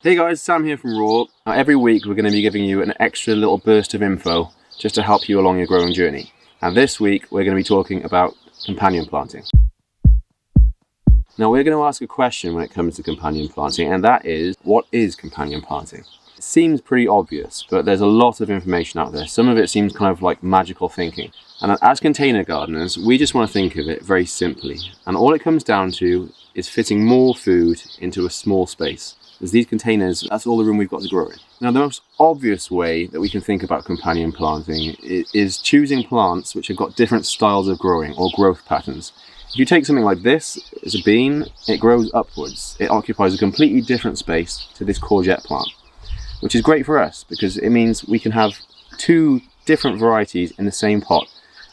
Hey guys, Sam here from Raw. Now, every week we're going to be giving you an extra little burst of info just to help you along your growing journey. And this week we're going to be talking about companion planting. Now we're going to ask a question when it comes to companion planting, and that is, what is companion planting? It seems pretty obvious, but there's a lot of information out there. Some of it seems kind of like magical thinking. And as container gardeners, we just want to think of it very simply. And all it comes down to is fitting more food into a small space. As these containers, that's all the room we've got to grow in. Now, the most obvious way that we can think about companion planting is choosing plants which have got different styles of growing or growth patterns. If you take something like this, it's a bean, it grows upwards. It occupies a completely different space to this courgette plant, which is great for us because it means we can have two different varieties in the same pot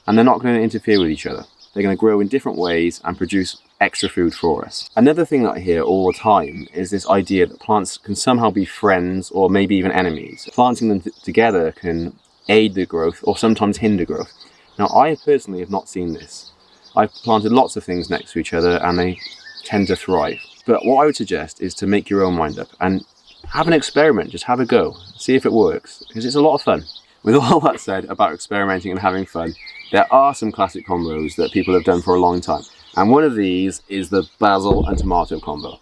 and they're not going to interfere with each other. They're going to grow in different ways and produce extra food for us. Another thing that I hear all the time is this idea that plants can somehow be friends or maybe even enemies. Planting them together can aid the growth or sometimes hinder growth. Now, I personally have not seen this. I've planted lots of things next to each other and they tend to thrive. But what I would suggest is to make your own mind up and have an experiment, just have a go, see if it works, because it's a lot of fun. With all that said about experimenting and having fun, there are some classic combos that people have done for a long time. And one of these is the basil and tomato combo.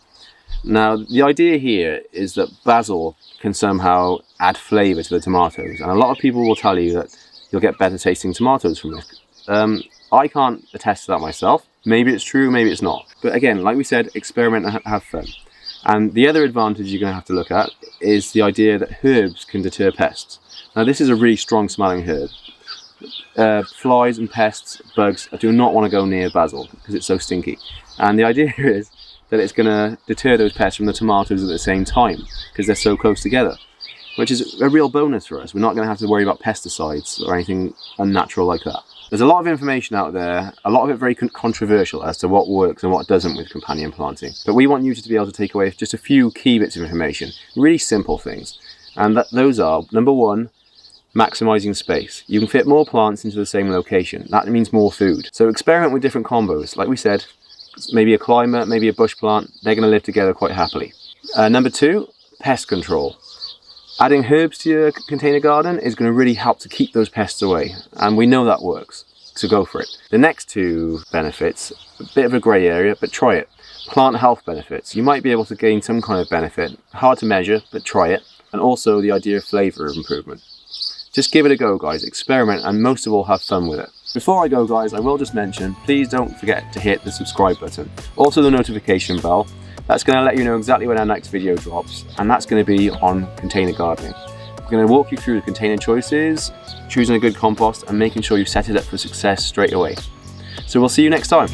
Now, the idea here is that basil can somehow add flavour to the tomatoes. And a lot of people will tell you that you'll get better tasting tomatoes from this. I can't attest to that myself. Maybe it's true, maybe it's not. But again, like we said, experiment and have fun. And the other advantage you're going to have to look at is the idea that herbs can deter pests. Now, this is a really strong smelling herb. Flies and pests, bugs, do not want to go near basil because it's so stinky. And the idea is that it's going to deter those pests from the tomatoes at the same time because they're so close together, which is a real bonus for us. We're not going to have to worry about pesticides or anything unnatural like that. There's a lot of information out there, a lot of it very controversial as to what works and what doesn't with companion planting. But we want you to be able to take away just a few key bits of information, really simple things. And those are, number one, maximising space. You can fit more plants into the same location. That means more food. So experiment with different combos. Like we said, maybe a climber, maybe a bush plant, they're going to live together quite happily. Number two, pest control. Adding herbs to your container garden is going to really help to keep those pests away. And we know that works, so go for it. The next two benefits, a bit of a grey area, but try it. Plant health benefits. You might be able to gain some kind of benefit. Hard to measure, but try it. And also the idea of flavour improvement. Just give it a go, guys, experiment, and most of all, have fun with it. Before I go, guys, I will just mention, please don't forget to hit the subscribe button. Also the notification bell. That's going to let you know exactly when our next video drops, and that's going to be on container gardening. We're going to walk you through the container choices, choosing a good compost, and making sure you set it up for success straight away. So we'll see you next time.